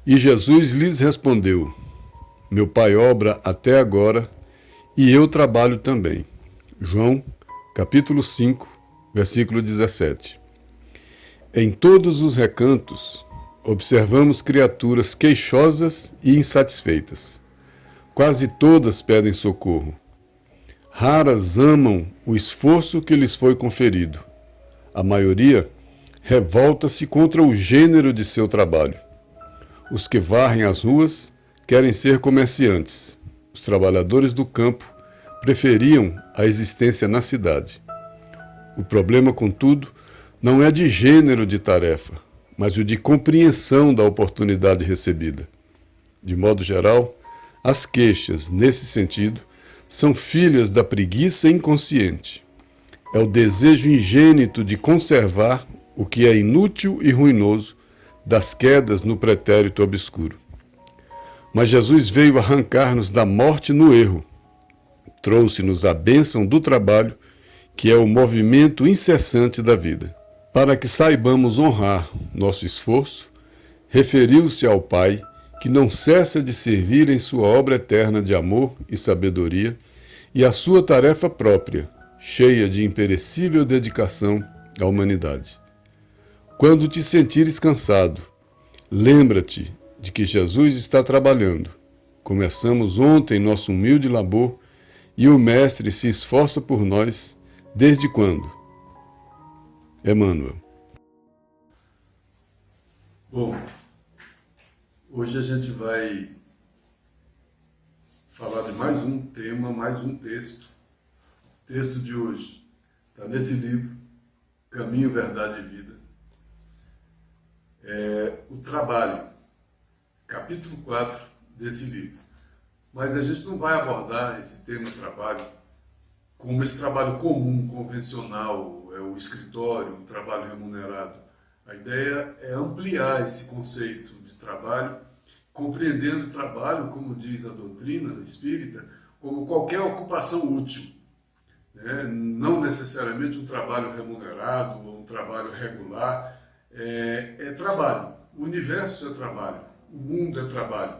E Jesus lhes respondeu: Meu Pai obra até agora, e eu trabalho também. João, capítulo 5, versículo 17. Em todos os recantos, observamos criaturas queixosas e insatisfeitas. Quase todas pedem socorro. Raras amam o esforço que lhes foi conferido. A maioria revolta-se contra o gênero de seu trabalho. Os que varrem as ruas querem ser comerciantes. Os trabalhadores do campo preferiam a existência na cidade. O problema, contudo, não é de gênero de tarefa, mas o de compreensão da oportunidade recebida. De modo geral, as queixas, nesse sentido, são filhas da preguiça inconsciente. É o desejo ingênito de conservar o que é inútil e ruinoso das quedas no pretérito obscuro. Mas Jesus veio arrancar-nos da morte no erro. Trouxe-nos a bênção do trabalho, que é o movimento incessante da vida. Para que saibamos honrar nosso esforço, referiu-se ao Pai, que não cessa de servir em sua obra eterna de amor e sabedoria, e a sua tarefa própria, cheia de imperecível dedicação à humanidade. Quando te sentires cansado, lembra-te de que Jesus está trabalhando. Começamos ontem nosso humilde labor e o Mestre se esforça por nós desde quando? Emmanuel. Bom, hoje a gente vai falar de mais um tema, mais um texto. O texto de hoje está nesse livro, Caminho, Verdade e Vida. É o trabalho, capítulo 4 desse livro. Mas a gente não vai abordar esse tema trabalho como esse trabalho comum, convencional, é o escritório, o trabalho remunerado. A ideia é ampliar esse conceito de trabalho, compreendendo o trabalho, como diz a doutrina espírita, como qualquer ocupação útil. Não necessariamente um trabalho remunerado ou um trabalho regular, é trabalho. O universo é trabalho, o mundo é trabalho.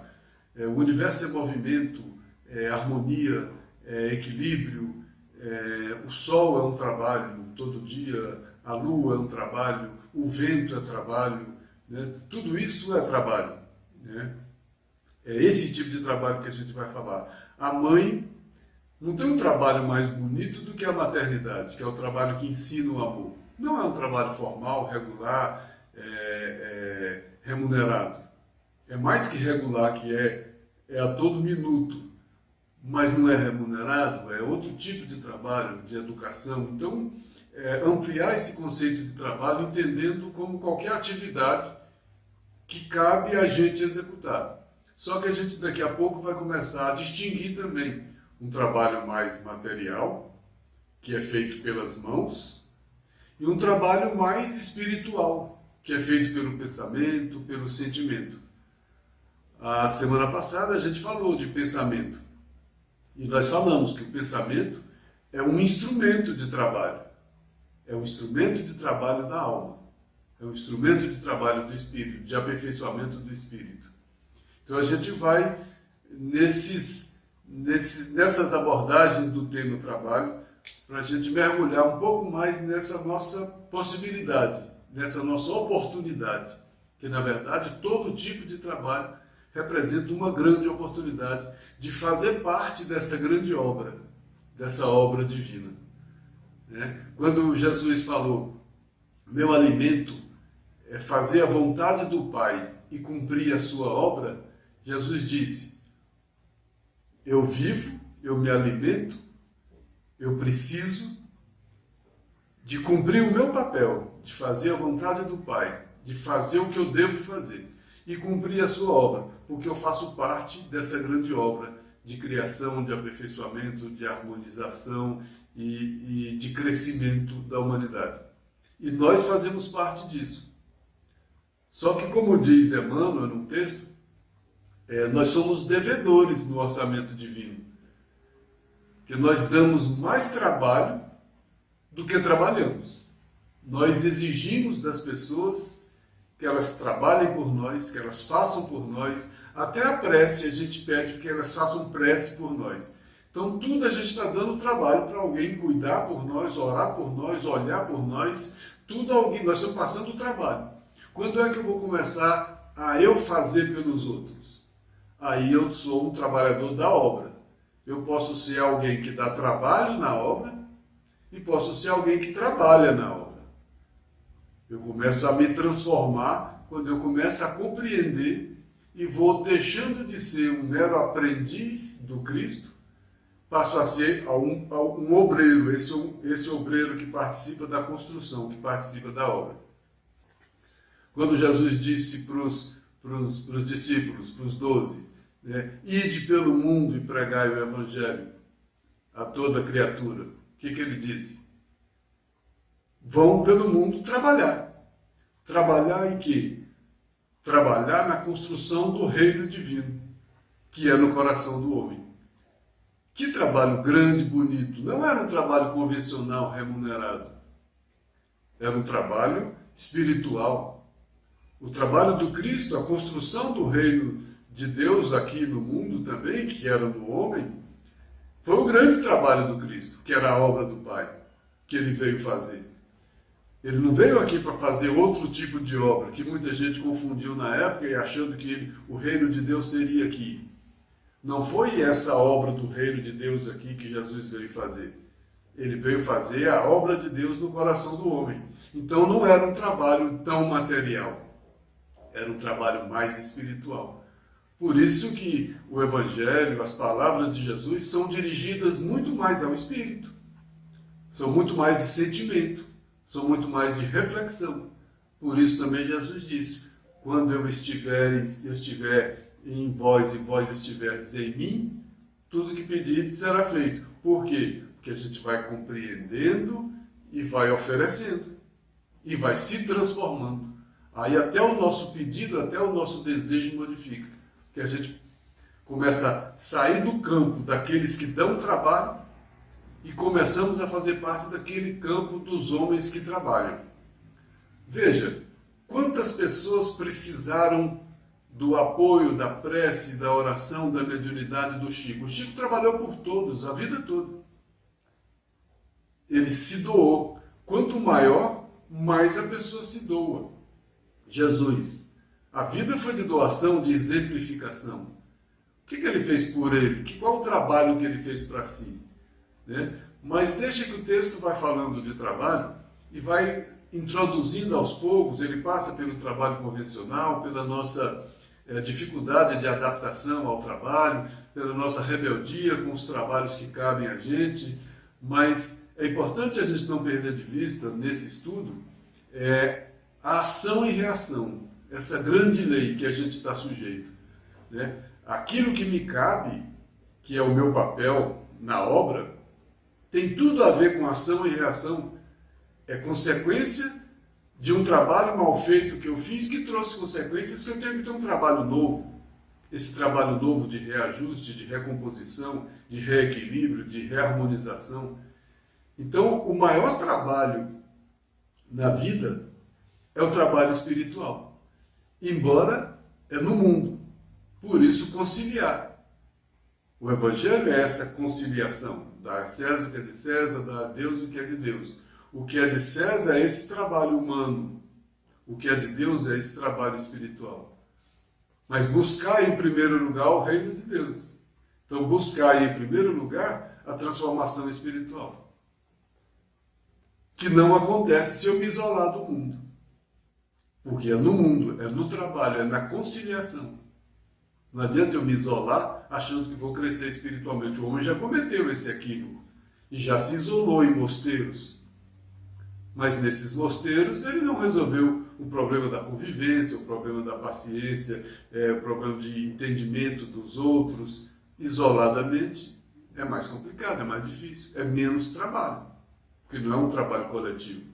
O universo é movimento, é harmonia, é equilíbrio. O sol é um trabalho todo dia, a lua é um trabalho, o vento é trabalho, né? Tudo isso é trabalho, né? É esse tipo de trabalho que a gente vai falar. A mãe não tem um trabalho mais bonito do que a maternidade, que é o trabalho que ensina o amor. Não é um trabalho formal, regular, remunerado. É mais que regular, que é a todo minuto, mas não é remunerado, é outro tipo de trabalho, de educação. Então, ampliar esse conceito de trabalho, entendendo como qualquer atividade que cabe a gente executar. Só que a gente daqui a pouco vai começar a distinguir também um trabalho mais material, que é feito pelas mãos, e um trabalho mais espiritual, que é feito pelo pensamento, pelo sentimento. A semana passada a gente falou de pensamento. E nós falamos que o pensamento é um instrumento de trabalho. É um instrumento de trabalho da alma. É um instrumento de trabalho do espírito, de aperfeiçoamento do espírito. Então a gente vai nessas abordagens do tema trabalho, para a gente mergulhar um pouco mais nessa nossa possibilidade, nessa nossa oportunidade, que na verdade todo tipo de trabalho representa uma grande oportunidade de fazer parte dessa grande obra, dessa obra divina. Quando Jesus falou, meu alimento é fazer a vontade do Pai e cumprir a sua obra, Jesus disse, eu vivo, eu me alimento, eu preciso de cumprir o meu papel, de fazer a vontade do Pai, de fazer o que eu devo fazer e cumprir a sua obra, porque eu faço parte dessa grande obra de criação, de aperfeiçoamento, de harmonização e de crescimento da humanidade. E nós fazemos parte disso. Só que, como diz Emmanuel no texto, nós somos devedores no orçamento divino. Que nós damos mais trabalho do que trabalhamos. Nós exigimos das pessoas que elas trabalhem por nós, que elas façam por nós. Até a prece a gente pede que elas façam prece por nós. Então tudo a gente está dando trabalho para alguém cuidar por nós, orar por nós, olhar por nós. Tudo alguém, nós estamos passando o trabalho. Quando é que eu vou começar a eu fazer pelos outros? Aí eu sou um trabalhador da obra. Eu posso ser alguém que dá trabalho na obra e posso ser alguém que trabalha na obra. Eu começo a me transformar quando eu começo a compreender e vou deixando de ser um mero aprendiz do Cristo, passo a ser um obreiro, esse obreiro que participa da construção, que participa da obra. Quando Jesus disse para os discípulos, para os 12, né, ide pelo mundo e pregai o Evangelho a toda criatura, o que ele disse? Vão pelo mundo trabalhar. Trabalhar em quê? Trabalhar na construção do reino divino, que é no coração do homem. Que trabalho grande, bonito. Não era um trabalho convencional, remunerado. Era um trabalho espiritual. O trabalho do Cristo, a construção do reino de Deus aqui no mundo também, que era no homem, foi o grande trabalho do Cristo, que era a obra do Pai, que ele veio fazer. Ele não veio aqui para fazer outro tipo de obra, que muita gente confundiu na época e achando que o reino de Deus seria aqui. Não foi essa obra do reino de Deus aqui que Jesus veio fazer. Ele veio fazer a obra de Deus no coração do homem. Então não era um trabalho tão material, era um trabalho mais espiritual. Por isso que o Evangelho, as palavras de Jesus são dirigidas muito mais ao Espírito. São muito mais de sentimento, são muito mais de reflexão. Por isso também Jesus disse, quando eu estiver em vós e vós estiverdes em mim, tudo que pedirdes será feito. Por quê? Porque a gente vai compreendendo e vai oferecendo e vai se transformando. Aí até o nosso pedido, até o nosso desejo modifica. Porque a gente começa a sair do campo daqueles que dão trabalho e começamos a fazer parte daquele campo dos homens que trabalham. Veja, quantas pessoas precisaram do apoio, da prece, da oração, da mediunidade do Chico. O Chico trabalhou por todos, a vida toda. Ele se doou. Quanto maior, mais a pessoa se doa. Jesus, a vida foi de doação, de exemplificação. O que ele fez por ele? Qual o trabalho que ele fez para si? Né? Mas deixa que o texto vai falando de trabalho e vai introduzindo aos poucos, ele passa pelo trabalho convencional, pela nossa dificuldade de adaptação ao trabalho, pela nossa rebeldia com os trabalhos que cabem a gente, mas é importante a gente não perder de vista, nesse estudo, a ação e reação, essa grande lei que a gente está sujeito. Né? Aquilo que me cabe, que é o meu papel na obra, tem tudo a ver com ação e reação. É consequência de um trabalho mal feito que eu fiz que trouxe consequências que eu tenho que ter um trabalho novo. Esse trabalho novo de reajuste, de recomposição, de reequilíbrio, de reharmonização. Então, o maior trabalho na vida é o trabalho espiritual. Embora é no mundo. Por isso, conciliar. O Evangelho é essa conciliação. Dar a César o que é de César, dar a Deus o que é de Deus. O que é de César é esse trabalho humano. O que é de Deus é esse trabalho espiritual. Mas buscar em primeiro lugar o reino de Deus. Então buscar em primeiro lugar a transformação espiritual. Que não acontece se eu me isolar do mundo. Porque é no mundo, é no trabalho, é na conciliação. Não adianta eu me isolar achando que vou crescer espiritualmente. O homem já cometeu esse equívoco e já se isolou em mosteiros. Mas nesses mosteiros ele não resolveu o problema da convivência, o problema da paciência, o problema de entendimento dos outros. Isoladamente é mais complicado, é mais difícil, é menos trabalho, porque não é um trabalho coletivo.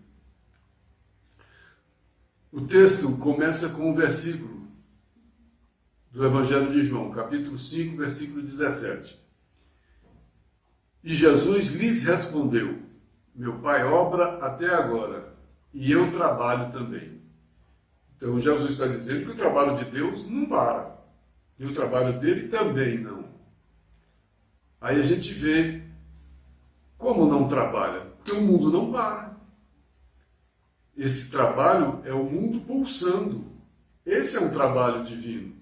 O texto começa com um versículo do Evangelho de João, capítulo 5, versículo 17. E Jesus lhes respondeu: meu Pai obra até agora, e eu trabalho também. Então Jesus está dizendo que o trabalho de Deus não para. E o trabalho dele também não. Aí a gente vê como não trabalha. Porque o mundo não para. Esse trabalho é o mundo pulsando. Esse é um trabalho divino.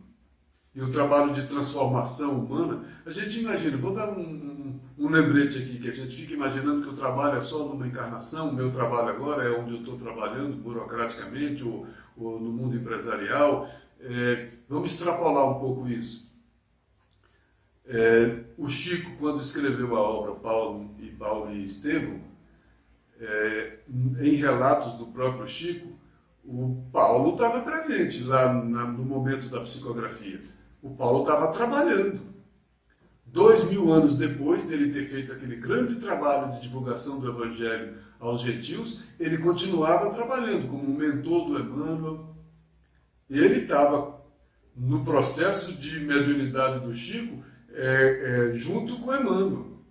E o trabalho de transformação humana, a gente imagina, vou dar um lembrete aqui, que a gente fica imaginando que o trabalho é só numa encarnação, o meu trabalho agora é onde eu estou trabalhando burocraticamente ou no mundo empresarial. Vamos extrapolar um pouco isso. O Chico, quando escreveu a obra Paulo e Estevão, em relatos do próprio Chico, o Paulo estava presente lá no momento da psicografia. O Paulo estava trabalhando. 2000 anos depois dele ter feito aquele grande trabalho de divulgação do Evangelho aos gentios, ele continuava trabalhando como um mentor do Emmanuel. Ele estava no processo de mediunidade do Chico junto com o Emmanuel.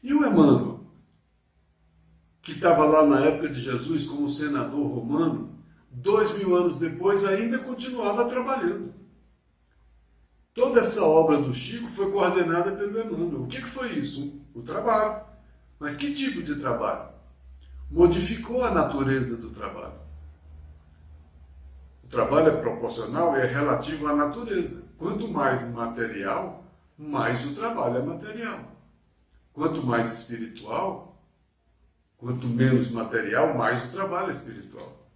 E o Emmanuel, que estava lá na época de Jesus como senador romano, 2000 anos depois ainda continuava trabalhando. Toda essa obra do Chico foi coordenada pelo Emmanuel. O que foi isso? O trabalho. Mas que tipo de trabalho? Modificou a natureza do trabalho. O trabalho é proporcional e é relativo à natureza. Quanto mais material, mais o trabalho é material. Quanto mais espiritual, quanto menos material, mais o trabalho é espiritual.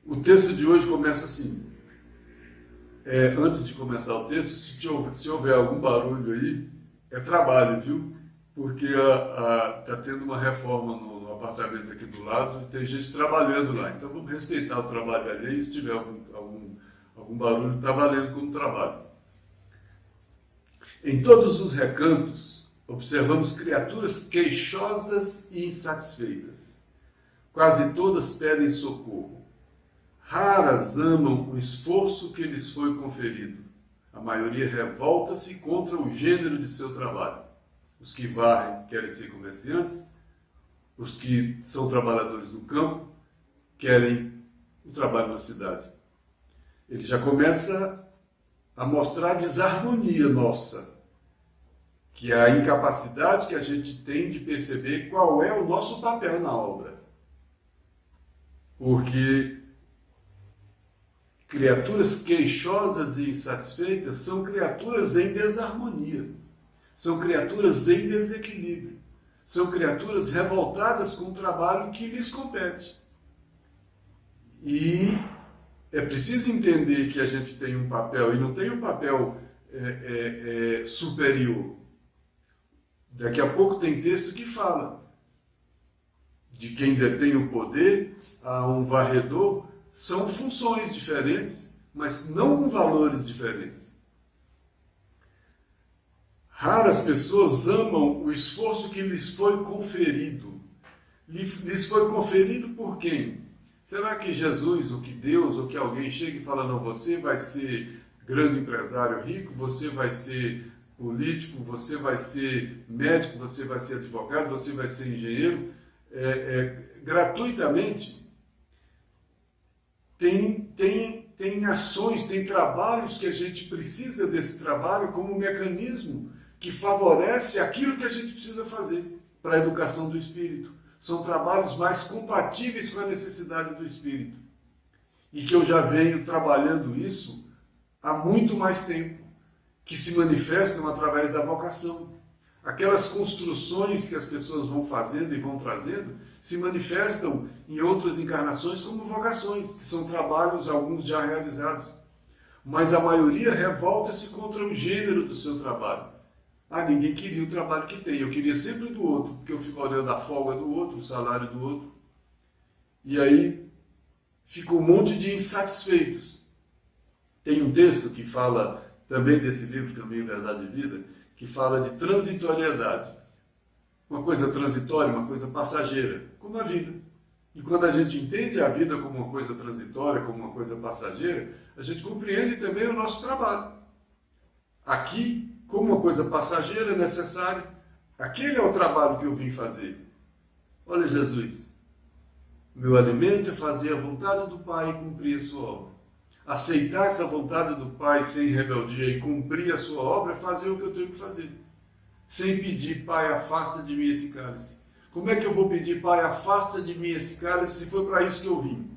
O texto de hoje começa assim. Antes de começar o texto, se houver algum barulho aí, é trabalho, viu? Porque está tendo uma reforma no apartamento aqui do lado, tem gente trabalhando lá. Então vamos respeitar o trabalho alheio, se tiver algum barulho, está valendo como trabalho. Em todos os recantos, observamos criaturas queixosas e insatisfeitas. Quase todas pedem socorro. Raras amam o esforço que lhes foi conferido. A maioria revolta-se contra o gênero de seu trabalho. Os que varrem querem ser comerciantes, os que são trabalhadores do campo querem o trabalho na cidade. Ele já começa a mostrar a desarmonia nossa, que é a incapacidade que a gente tem de perceber qual é o nosso papel na obra. Porque criaturas queixosas e insatisfeitas são criaturas em desarmonia, são criaturas em desequilíbrio, são criaturas revoltadas com o trabalho que lhes compete. E é preciso entender que a gente tem um papel, e não tem um papel superior. Daqui a pouco tem texto que fala de quem detém o poder a um varredor. São funções diferentes, mas não com valores diferentes. Raras pessoas amam o esforço que lhes foi conferido. Lhes foi conferido por quem? Será que Jesus, ou que Deus, ou que alguém chega e fala, não, você vai ser grande empresário rico, você vai ser político, você vai ser médico, você vai ser advogado, você vai ser engenheiro, gratuitamente? Tem ações, tem trabalhos que a gente precisa desse trabalho como um mecanismo que favorece aquilo que a gente precisa fazer para a educação do espírito. São trabalhos mais compatíveis com a necessidade do espírito. E que eu já venho trabalhando isso há muito mais tempo, que se manifestam através da vocação. Aquelas construções que as pessoas vão fazendo e vão trazendo se manifestam em outras encarnações como vocações, que são trabalhos, alguns já realizados. Mas a maioria revolta-se contra o gênero do seu trabalho. Ninguém queria o trabalho que tem, eu queria sempre do outro, porque eu fico olhando a folga do outro, o salário do outro. E aí fica um monte de insatisfeitos. Tem um texto que fala também desse livro, Caminho, Verdade e Vida, que fala de transitoriedade. Uma coisa transitória, uma coisa passageira, como a vida. E quando a gente entende a vida como uma coisa transitória, como uma coisa passageira, a gente compreende também o nosso trabalho. Aqui, como uma coisa passageira, necessária, aquele é o trabalho que eu vim fazer. Olha Jesus, Meu alimento é fazer a vontade do Pai e cumprir a sua obra. Aceitar essa vontade do Pai sem rebeldia e cumprir a sua obra é fazer o que eu tenho que fazer. Sem pedir, Pai, afasta de mim esse cálice. Como é que eu vou pedir, Pai, afasta de mim esse cálice, se foi para isso que eu vim?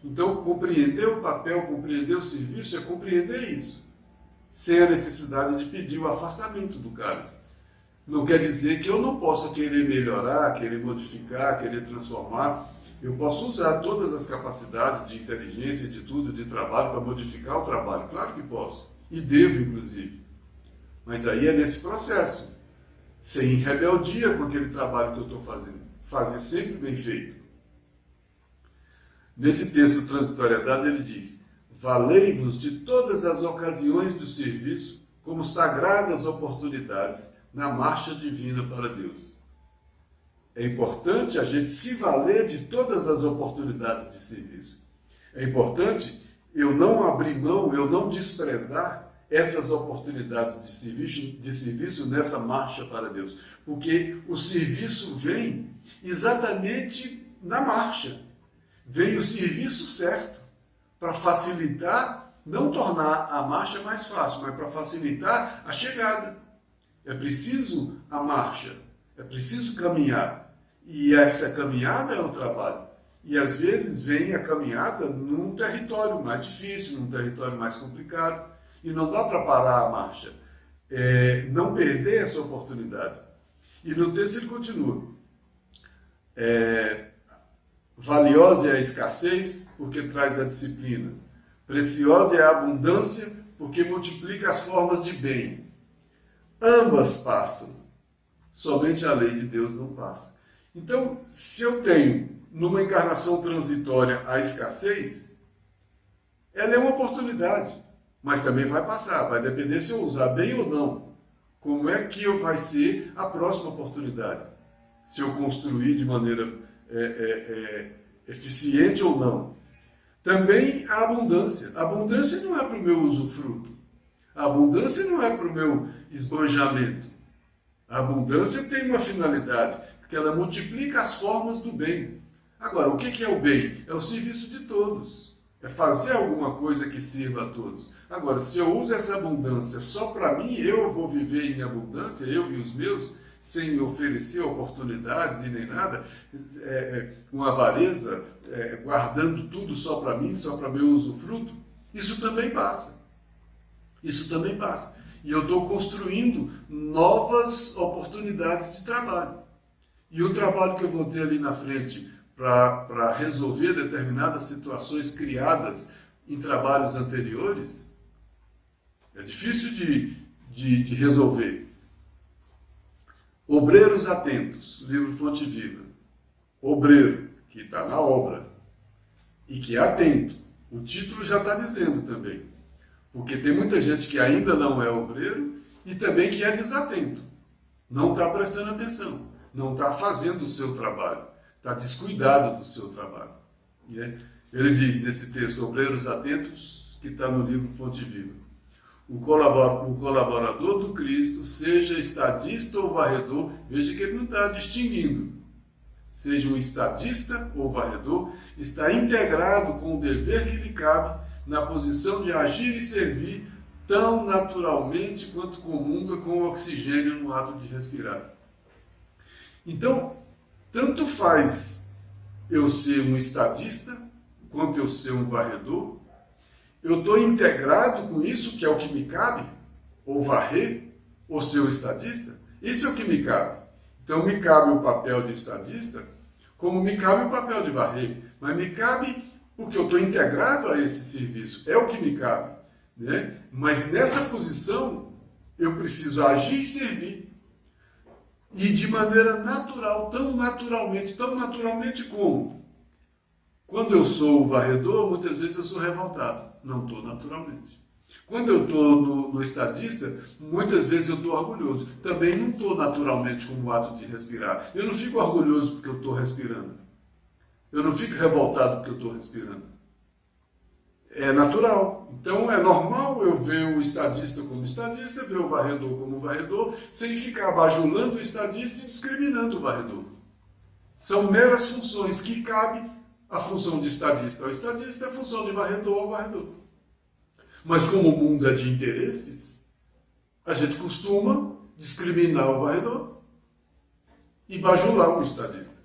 Então, compreender o papel, compreender o serviço é compreender isso, sem a necessidade de pedir o afastamento do cálice. Não quer dizer que eu não possa querer melhorar, querer modificar, querer transformar. Eu posso usar todas as capacidades de inteligência, de tudo, de trabalho, para modificar o trabalho. Claro que posso. E devo, inclusive. Mas aí é nesse processo. Sem rebeldia com aquele trabalho que eu estou fazendo. Fazer sempre bem feito. Nesse texto Transitoriedade ele diz: valei-vos de todas as ocasiões do serviço como sagradas oportunidades na marcha divina para Deus. É importante a gente se valer de todas as oportunidades de serviço. É importante eu não abrir mão, eu não desprezar essas oportunidades de serviço nessa marcha para Deus. Porque o serviço vem exatamente na marcha. Vem o serviço certo para facilitar, não tornar a marcha mais fácil, mas para facilitar a chegada. É preciso a marcha, é preciso caminhar. E essa caminhada é um trabalho. E às vezes vem a caminhada num território mais difícil, num território mais complicado. E não dá para parar a marcha. Não perder essa oportunidade. E no texto ele continua. Valiosa é a escassez, porque traz a disciplina. Preciosa é a abundância, porque multiplica as formas de bem. Ambas passam. Somente a lei de Deus não passa. Então, se eu tenho numa encarnação transitória a escassez, ela é uma oportunidade, mas também vai passar, vai depender se eu usar bem ou não. Como é que vai ser a próxima oportunidade? Se eu construir de maneira eficiente ou não. Também a abundância. A abundância não é para o meu usufruto. A abundância não é para o meu esbanjamento. A abundância tem uma finalidade, porque ela multiplica as formas do bem. Agora, o que é o bem? É o serviço de todos. É fazer alguma coisa que sirva a todos. Agora, se eu uso essa abundância só para mim, eu vou viver em abundância, eu e os meus, sem oferecer oportunidades e nem nada, com avareza, guardando tudo só para mim, só para meu usufruto, isso também passa. Isso também passa. E eu estou construindo novas oportunidades de trabalho. E o trabalho que eu vou ter ali na frente para resolver determinadas situações criadas em trabalhos anteriores, é difícil de resolver. Obreiros atentos, livro Fonte Viva. Obreiro, que está na obra, e que é atento. O título já está dizendo também. Porque tem muita gente que ainda não é obreiro e também que é desatento. Não está prestando atenção, não está fazendo o seu trabalho, está descuidado do seu trabalho. Ele diz nesse texto, obreiros atentos, que está no livro Fonte Viva. O colaborador do Cristo, seja estadista ou varredor, veja que ele não está distinguindo. Seja um estadista ou varredor, está integrado com o dever que lhe cabe na posição de agir e servir tão naturalmente quanto comunga com o oxigênio no ato de respirar. Então, tanto faz eu ser um estadista, quanto eu ser um varredor, eu estou integrado com isso, que é o que me cabe, ou varrer, ou ser o estadista, isso é o que me cabe. Então me cabe o papel de estadista, como me cabe o papel de varrer, mas me cabe porque eu estou integrado a esse serviço, é o que me cabe. Né? Mas nessa posição, eu preciso agir e servir. E de maneira natural, tão naturalmente como? Quando eu sou o varredor, muitas vezes eu sou revoltado. Não estou naturalmente. Quando eu estou no estadista, muitas vezes eu estou orgulhoso. Também não estou naturalmente como o ato de respirar. Eu não fico orgulhoso porque eu estou respirando. Eu não fico revoltado porque eu estou respirando. É natural. Então é normal eu ver o estadista como estadista, ver o varredor como varredor, sem ficar bajulando o estadista e discriminando o varredor. São meras funções que cabem a função de estadista ao estadista e a função de varredor ao varredor. Mas como o mundo é de interesses, a gente costuma discriminar o varredor e bajular o estadista.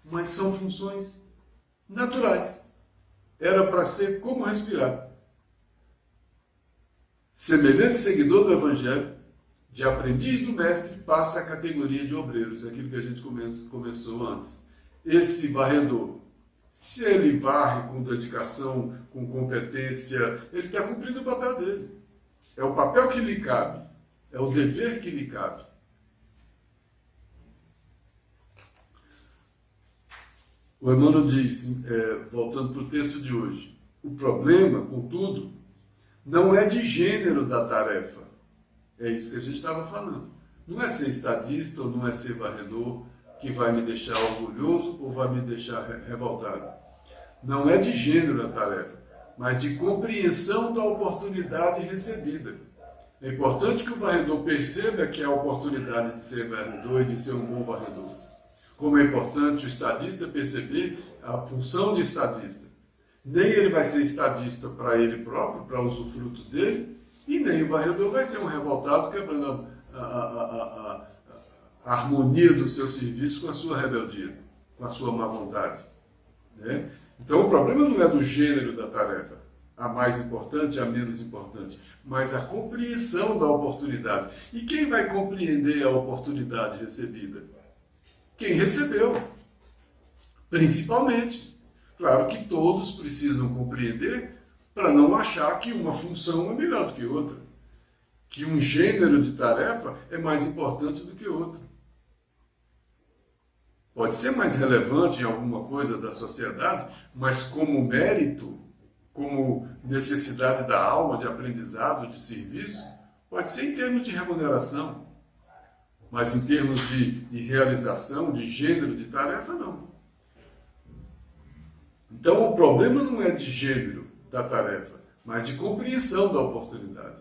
Mas são funções naturais. Era para ser como respirar. Semelhante seguidor do Evangelho, de aprendiz do mestre, passa a categoria de obreiros, aquilo que a gente começou antes. Esse varredor, se ele varre com dedicação, com competência, ele está cumprindo o papel dele. É o papel que lhe cabe, é o dever que lhe cabe. O Emmanuel diz, voltando para o texto de hoje, o problema, contudo, não é de gênero da tarefa. É isso que a gente estava falando. Não é ser estadista ou não é ser varredor que vai me deixar orgulhoso ou vai me deixar revoltado. Não é de gênero a tarefa, mas de compreensão da oportunidade recebida. É importante que o varredor perceba que é a oportunidade de ser varredor e de ser um bom varredor. Como é importante o estadista perceber a função de estadista. Nem ele vai ser estadista para ele próprio, para usufruto dele, e nem o varredor vai ser um revoltado quebrando a harmonia do seu serviço com a sua rebeldia, com a sua má vontade. Né? Então o problema não é do gênero da tarefa, a mais importante, a menos importante, mas a compreensão da oportunidade. E quem vai compreender a oportunidade recebida? Quem recebeu, principalmente. Claro que todos precisam compreender para não achar que uma função é melhor do que outra, que um gênero de tarefa é mais importante do que outro. Pode ser mais relevante em alguma coisa da sociedade, mas como mérito, como necessidade da alma, de aprendizado, de serviço, pode ser em termos de remuneração, mas em termos de realização, de gênero de tarefa, não. Então o problema não é de gênero da tarefa, mas de compreensão da oportunidade.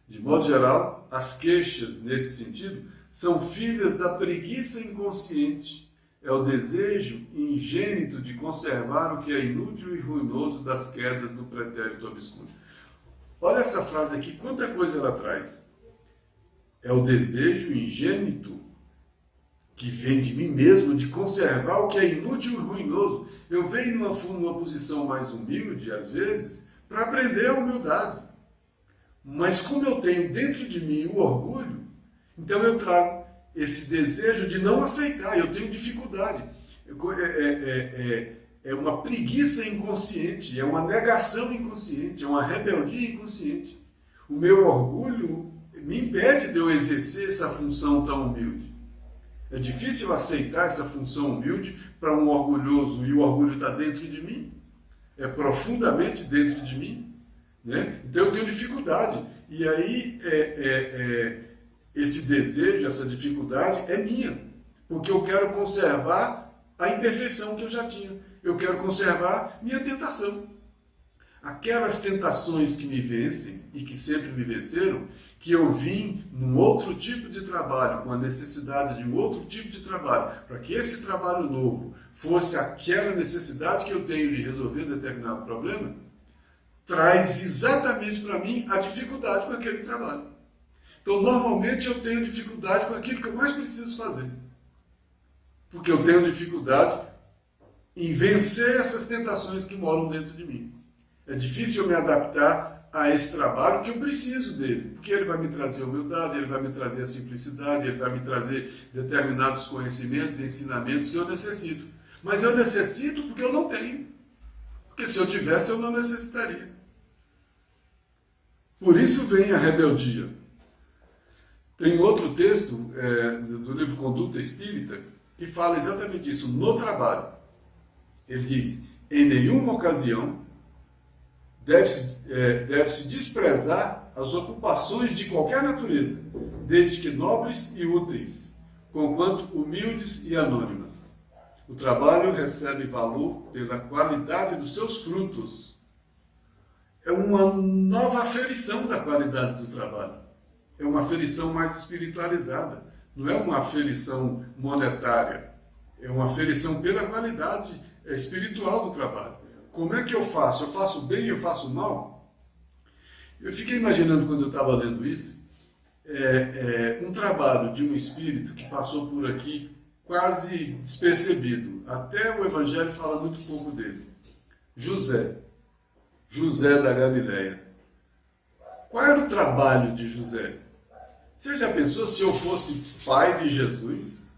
De modo geral, as queixas, nesse sentido, são filhas da preguiça inconsciente. É o desejo ingênito de conservar o que é inútil e ruinoso das quedas do pretérito obscuro. Olha essa frase aqui, quanta coisa ela traz. É o desejo ingênito que vem de mim mesmo, de conservar o que é inútil e ruinoso. Eu venho numa posição mais humilde, às vezes, para aprender a humildade. Mas como eu tenho dentro de mim o orgulho, então eu trago esse desejo de não aceitar, eu tenho dificuldade. É uma preguiça inconsciente, é uma negação inconsciente, é uma rebeldia inconsciente. O meu orgulho me impede de eu exercer essa função tão humilde. É difícil aceitar essa função humilde para um orgulhoso e o orgulho está dentro de mim, é profundamente dentro de mim, né? Então eu tenho dificuldade. E aí esse desejo, essa dificuldade é minha, porque eu quero conservar a imperfeição que eu já tinha. Eu quero conservar minha tentação. Aquelas tentações que me vencem e que sempre me venceram, que eu vim num outro tipo de trabalho, com a necessidade de um outro tipo de trabalho, para que esse trabalho novo fosse aquela necessidade que eu tenho de resolver determinado problema, traz exatamente para mim a dificuldade com aquele trabalho. Então, normalmente eu tenho dificuldade com aquilo que eu mais preciso fazer, porque eu tenho dificuldade em vencer essas tentações que moram dentro de mim. É difícil eu me adaptar a esse trabalho que eu preciso dele, porque ele vai me trazer humildade, ele vai me trazer a simplicidade, ele vai me trazer determinados conhecimentos e ensinamentos que eu necessito. Mas eu necessito porque eu não tenho. Porque se eu tivesse, eu não necessitaria. Por isso vem a rebeldia. Tem outro texto do livro Conduta Espírita que fala exatamente isso, no trabalho. Ele diz, em nenhuma ocasião deve-se desprezar as ocupações de qualquer natureza, desde que nobres e úteis, conquanto humildes e anônimas. O trabalho recebe valor pela qualidade dos seus frutos. É uma nova aferição da qualidade do trabalho. É uma aferição mais espiritualizada. Não é uma aferição monetária. É uma aferição pela qualidade espiritual do trabalho. Como é que eu faço? Eu faço bem, eu faço mal? Eu fiquei imaginando quando eu estava lendo isso, um trabalho de um espírito que passou por aqui quase despercebido. Até o Evangelho fala muito pouco dele. José da Galileia. Qual era o trabalho de José? Você já pensou se eu fosse pai de Jesus?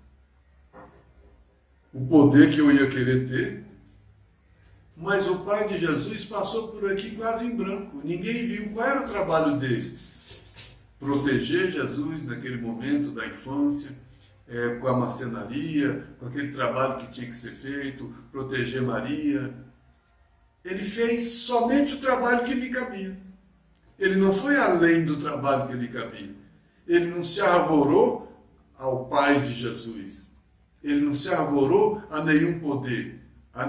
O poder que eu ia querer ter? Mas o pai de Jesus passou por aqui quase em branco. Ninguém viu qual era o trabalho dele. Proteger Jesus naquele momento da infância, com a marcenaria, com aquele trabalho que tinha que ser feito, proteger Maria. Ele fez somente o trabalho que lhe cabia. Ele não foi além do trabalho que lhe cabia. Ele não se arvorou ao pai de Jesus. Ele não se arvorou a nenhum poder, a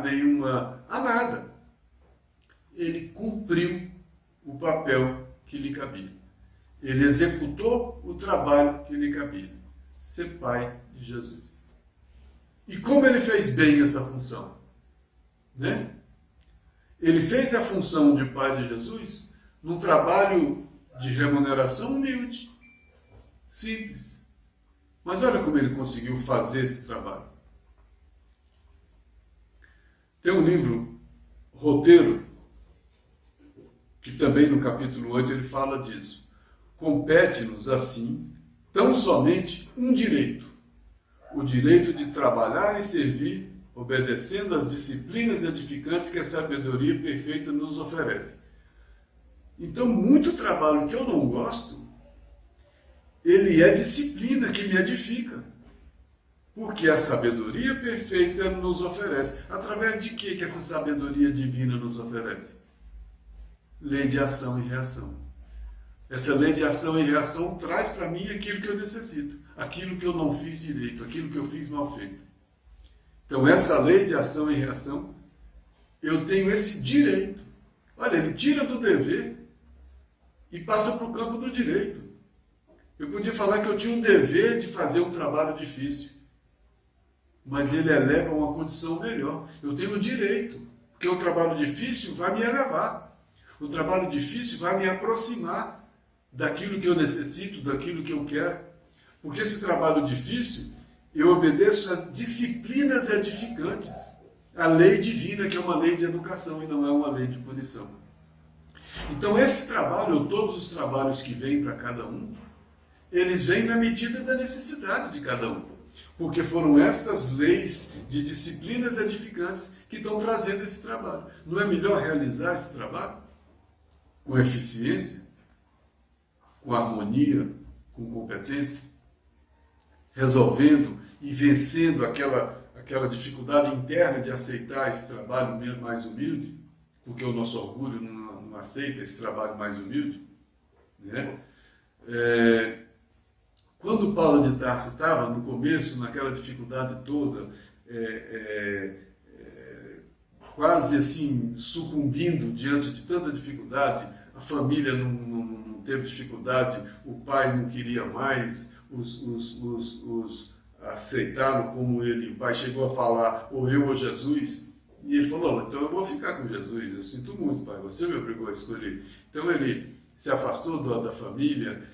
nada. Ele cumpriu o papel que lhe cabia. Ele executou o trabalho que lhe cabia. Ser pai de Jesus. E como ele fez bem essa função? Né? Ele fez a função de pai de Jesus num trabalho de remuneração humilde, simples. Mas olha como ele conseguiu fazer esse trabalho. Tem um livro, Roteiro, que também no capítulo 8 ele fala disso. Compete-nos, assim, tão somente um direito. O direito de trabalhar e servir, obedecendo às disciplinas edificantes que a sabedoria perfeita nos oferece. Então, muito trabalho que eu não gosto, ele é disciplina que me edifica. Porque a sabedoria perfeita nos oferece. Através de que essa sabedoria divina nos oferece? Lei de ação e reação. Essa lei de ação e reação traz para mim aquilo que eu necessito, aquilo que eu não fiz direito, aquilo que eu fiz mal feito. Então, essa lei de ação e reação, eu tenho esse direito. Olha, ele tira do dever e passa para o campo do direito. Eu podia falar que eu tinha um dever de fazer um trabalho difícil, mas ele eleva a uma condição melhor. Eu tenho o direito, porque o trabalho difícil vai me elevar. O trabalho difícil vai me aproximar daquilo que eu necessito, daquilo que eu quero. Porque esse trabalho difícil, eu obedeço a disciplinas edificantes. A lei divina, que é uma lei de educação e não é uma lei de punição. Então esse trabalho, ou todos os trabalhos que vêm para cada um, eles vêm na medida da necessidade de cada um. Porque foram essas leis de disciplinas edificantes que estão trazendo esse trabalho. Não é melhor realizar esse trabalho com eficiência, com harmonia, com competência, resolvendo e vencendo aquela dificuldade interna de aceitar esse trabalho mais humilde, porque o nosso orgulho não aceita esse trabalho mais humilde, né? Quando Paulo de Tarso estava no começo, naquela dificuldade toda, quase assim sucumbindo diante de tanta dificuldade, a família não teve dificuldade, o pai não queria mais, os aceitaram como ele, o pai chegou a falar, ou eu ou Jesus, e ele falou, então eu vou ficar com Jesus, eu sinto muito, pai, você me obrigou a escolher. Então ele se afastou da família,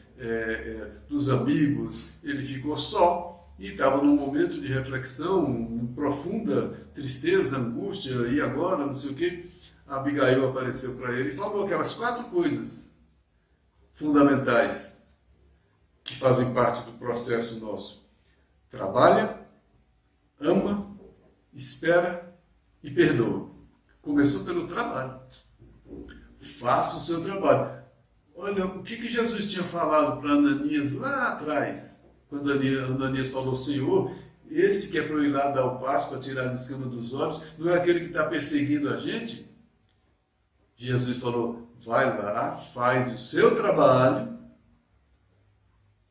dos amigos, ele ficou só e estava num momento de reflexão, profunda tristeza, angústia, e agora, não sei o que. Abigail apareceu para ele e falou aquelas 4 coisas fundamentais que fazem parte do processo nosso. Trabalha, ama, espera e perdoa. Começou pelo trabalho. Faça o seu trabalho. Olha, o que Jesus tinha falado para Ananias lá atrás, quando Ananias falou, Senhor, esse que é para eu ir lá dar o passo para tirar as escamas dos olhos, não é aquele que está perseguindo a gente? Jesus falou, vai lá, faz o seu trabalho,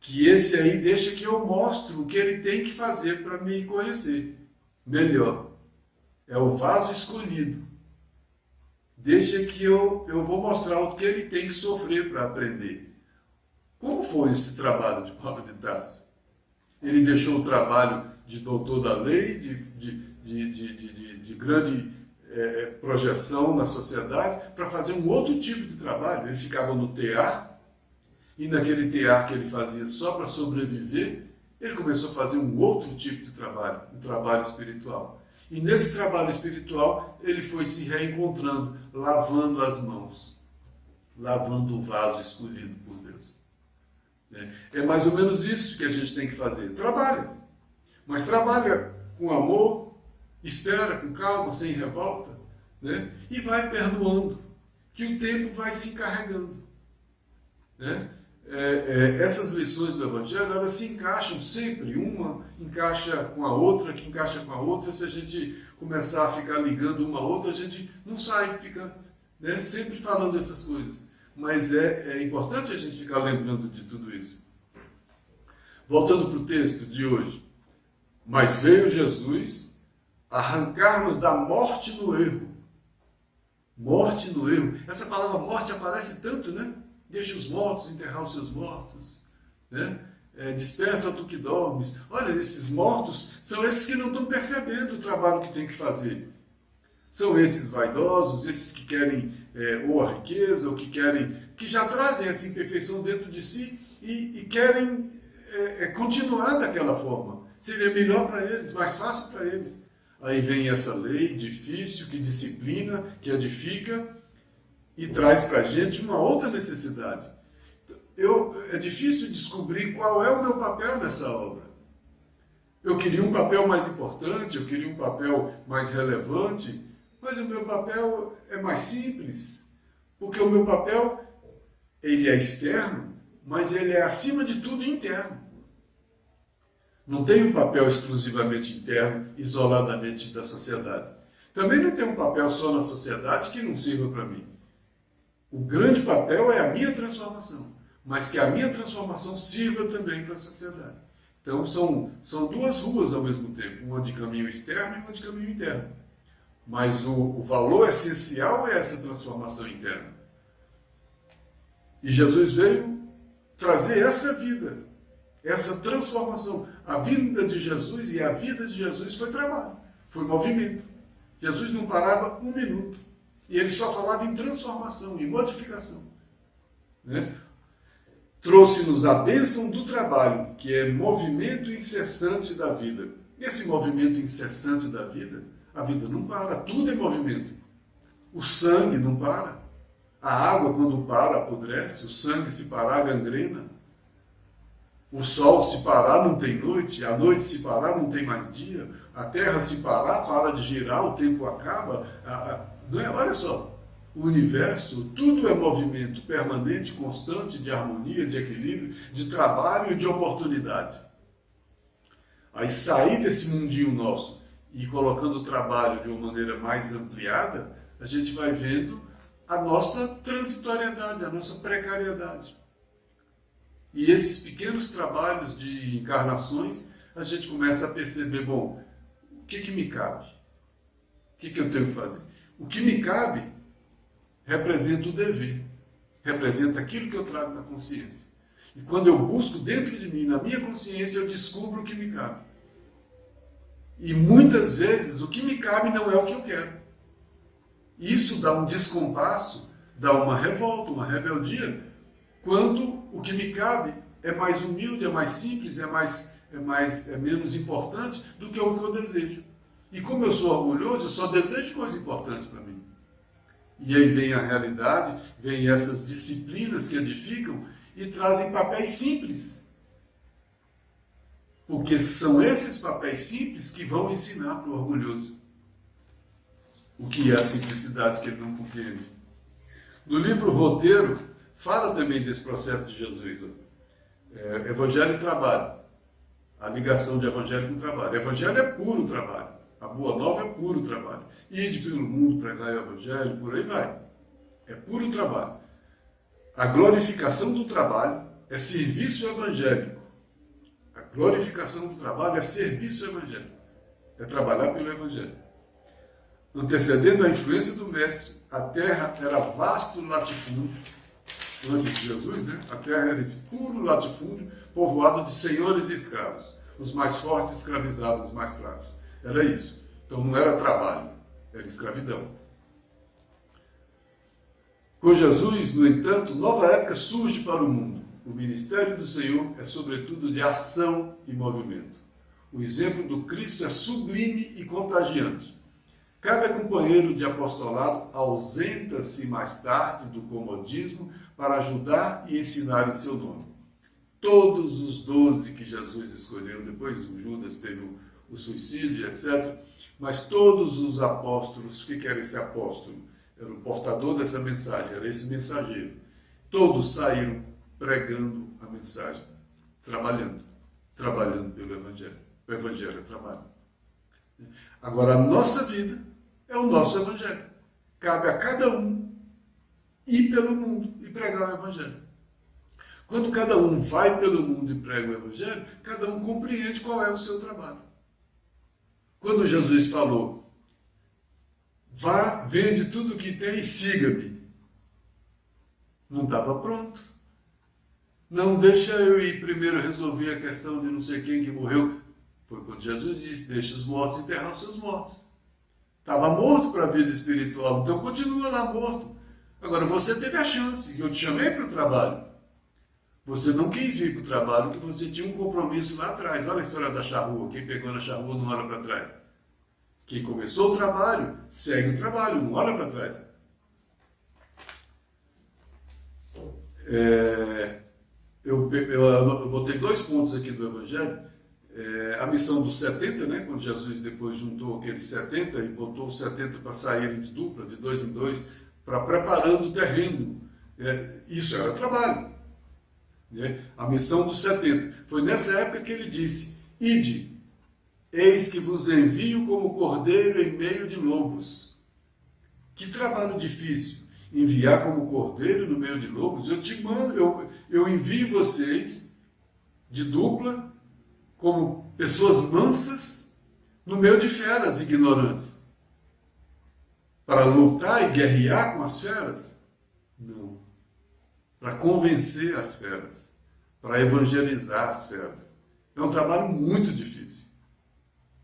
que esse aí deixa que eu mostro o que ele tem que fazer para me conhecer melhor. É o vaso escolhido. Deixa que eu vou mostrar o que ele tem que sofrer para aprender. Como foi esse trabalho de Paulo de Tarso? Ele deixou o trabalho de doutor da lei, de grande projeção na sociedade, para fazer um outro tipo de trabalho. Ele ficava no tear, e naquele tear que ele fazia só para sobreviver, ele começou a fazer um outro tipo de trabalho, um trabalho espiritual. E nesse trabalho espiritual, ele foi se reencontrando, lavando as mãos, lavando o vaso escolhido por Deus. É mais ou menos isso que a gente tem que fazer. Trabalha, mas trabalha com amor, espera com calma, sem revolta, né? E vai perdoando, que o tempo vai se encarregando. Né? Essas lições do Evangelho, elas se encaixam sempre, uma encaixa com a outra, que encaixa com a outra. Se a gente começar a ficar ligando uma a outra, a gente não sai, fica, né, sempre falando essas coisas. Mas é importante a gente ficar lembrando de tudo isso. Voltando para o texto de hoje. Mas veio Jesus arrancar-nos da morte no erro. Morte no erro. Essa palavra morte aparece tanto, né? Deixa os mortos enterrar os seus mortos. Né? Desperta tu que dormes. Olha, esses mortos são esses que não estão percebendo o trabalho que tem que fazer. São esses vaidosos, esses que querem ou a riqueza, ou que querem, que já trazem essa imperfeição dentro de si e querem continuar daquela forma. Seria melhor para eles, mais fácil para eles. Aí vem essa lei difícil, que disciplina, que edifica e traz para a gente uma outra necessidade. É difícil descobrir qual é o meu papel nessa obra. Eu queria um papel mais importante, eu queria um papel mais relevante, mas o meu papel é mais simples, porque o meu papel ele é externo, mas ele é acima de tudo interno. Não tem um papel exclusivamente interno, isoladamente da sociedade. Também não tem um papel só na sociedade que não sirva para mim. O grande papel é a minha transformação, mas que a minha transformação sirva também para a sociedade. Então são duas ruas ao mesmo tempo, uma de caminho externo e uma de caminho interno. Mas o valor essencial é essa transformação interna. E Jesus veio trazer essa vida, essa transformação. A vinda de Jesus e a vida de Jesus foi trabalho, foi movimento. Jesus não parava um minuto. E ele só falava em transformação, em modificação. Né? Trouxe-nos a bênção do trabalho, que é movimento incessante da vida. E esse movimento incessante da vida, a vida não para, tudo é movimento. O sangue não para. A água, quando para, apodrece. O sangue, se parar, gangrena. O sol, se parar, não tem noite. A noite, se parar, não tem mais dia. A terra, se parar, para de girar, o tempo acaba. Não é? Olha só, o universo, tudo é movimento permanente, constante, de harmonia, de equilíbrio, de trabalho e de oportunidade. Aí sair desse mundinho nosso e colocando o trabalho de uma maneira mais ampliada, a gente vai vendo a nossa transitoriedade, a nossa precariedade. E esses pequenos trabalhos de encarnações, a gente começa a perceber, bom, o que me cabe? O que eu tenho que fazer? O que me cabe representa o dever, representa aquilo que eu trago na consciência. E quando eu busco dentro de mim, na minha consciência, eu descubro o que me cabe. E muitas vezes o que me cabe não é o que eu quero. Isso dá um descompasso, dá uma revolta, uma rebeldia, quando o que me cabe é mais humilde, é mais simples, é menos importante do que o que eu desejo. E como eu sou orgulhoso, eu só desejo coisas importantes para mim. E aí vem a realidade, vem essas disciplinas que edificam e trazem papéis simples. Porque são esses papéis simples que vão ensinar para o orgulhoso o que é a simplicidade que ele não compreende. No livro Roteiro, fala também desse processo de Jesus. Evangelho e trabalho. A ligação de evangelho com trabalho. Evangelho é puro trabalho. A boa nova é puro trabalho. Ide pelo mundo, pregar o evangelho, por aí vai. É puro trabalho. A glorificação do trabalho é serviço evangélico. A glorificação do trabalho é serviço evangélico. É trabalhar pelo evangelho. Antecedendo a influência do mestre, a terra era vasto latifúndio. Antes de Jesus, né? A terra era esse puro latifúndio, povoado de senhores e escravos. os mais fortes escravizavam os mais fracos. Era isso. Então não era trabalho, era escravidão. Com Jesus, no entanto, nova época surge para o mundo. O ministério do Senhor é sobretudo de ação e movimento. O exemplo do Cristo é sublime e contagiante. Cada companheiro de apostolado ausenta-se mais tarde do comodismo para ajudar e ensinar em seu nome. Todos os 12 que Jesus escolheu, depois o Judas teve o suicídio, etc., mas todos os apóstolos, o que era esse apóstolo? Era o portador dessa mensagem, era esse mensageiro. Todos saíram pregando a mensagem, trabalhando pelo Evangelho. O Evangelho é trabalho. Agora, a nossa vida é o nosso Evangelho. Cabe a cada um ir pelo mundo e pregar o Evangelho. Quando cada um vai pelo mundo e prega o Evangelho, cada um compreende qual é o seu trabalho. Quando Jesus falou, vá, vende tudo o que tem e siga-me, não estava pronto. Não, deixa eu ir primeiro resolver a questão de não sei quem que morreu. Foi quando Jesus disse, deixa os mortos enterrar os seus mortos. Estava morto para a vida espiritual, então continua lá morto. Agora, você teve a chance, eu te chamei para o trabalho. Você não quis vir para o trabalho porque você tinha um compromisso lá atrás. Olha a história da charrua, quem pegou na charrua não olha para trás. Quem começou o trabalho, segue o trabalho, não olha para trás. Eu botei 2 pontos aqui do Evangelho. A missão dos 70, né, quando Jesus depois juntou aqueles 70 e botou os 70 para saírem de dupla, de 2 em 2, para preparando o terreno. Isso era trabalho. A missão dos 70. Foi nessa época que ele disse, ide, eis que vos envio como cordeiro em meio de lobos. Que trabalho difícil. Enviar como cordeiro no meio de lobos. Eu envio vocês de dupla como pessoas mansas no meio de feras ignorantes. Para lutar e guerrear com as feras? Não. Para convencer as feras. Para evangelizar as feras. É um trabalho muito difícil.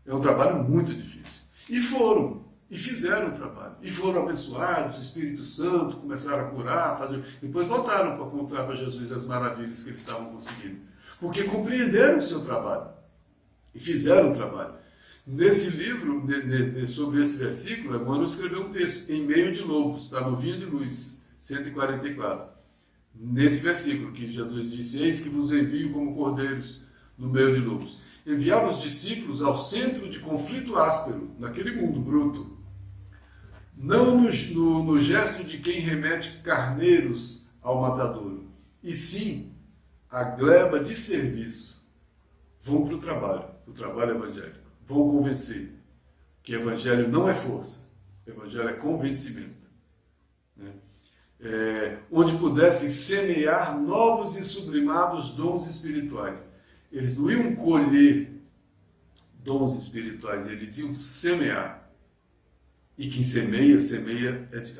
É um trabalho muito difícil. E foram. E fizeram o trabalho. E foram abençoados, o Espírito Santo, começaram a curar, depois voltaram para contar para Jesus as maravilhas que eles estavam conseguindo. Porque compreenderam o seu trabalho. E fizeram o trabalho. Nesse livro, sobre esse versículo, Emmanuel escreveu um texto, Em Meio de Lobos, está no Vinha de Luz, 144. Nesse versículo que Jesus disse, eis que vos envio como cordeiros no meio de lobos. Enviava os discípulos ao centro de conflito áspero, naquele mundo bruto. Não no gesto de quem remete carneiros ao matadouro, e sim a gleba de serviço. Vão para o trabalho evangélico. Vão convencer que o evangelho não é força, o evangelho é convencimento. Onde pudessem semear novos e sublimados dons espirituais. Eles não iam colher dons espirituais, eles iam semear. E quem semeia,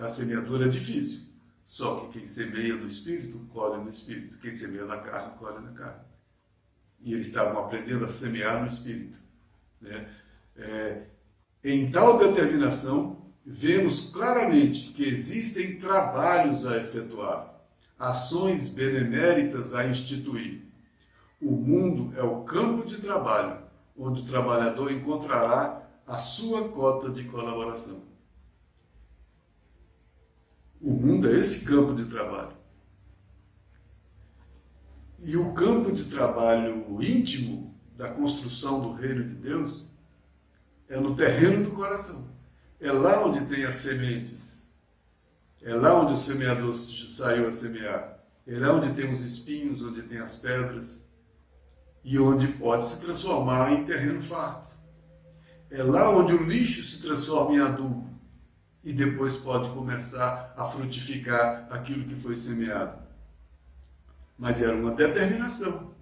a semeadura é difícil. Só que quem semeia no Espírito, colhe no Espírito. Quem semeia na carne, colhe na carne. E eles estavam aprendendo a semear no Espírito. Em tal determinação, vemos claramente que existem trabalhos a efetuar, ações beneméritas a instituir. O mundo é o campo de trabalho, onde o trabalhador encontrará a sua cota de colaboração. O mundo é esse campo de trabalho. E o campo de trabalho íntimo da construção do reino de Deus é no terreno do coração. É lá onde tem as sementes. É lá onde o semeador saiu a semear. É lá onde tem os espinhos, onde tem as pedras. E onde pode se transformar em terreno farto. É lá onde o lixo se transforma em adubo. E depois pode começar a frutificar aquilo que foi semeado. Mas era uma determinação.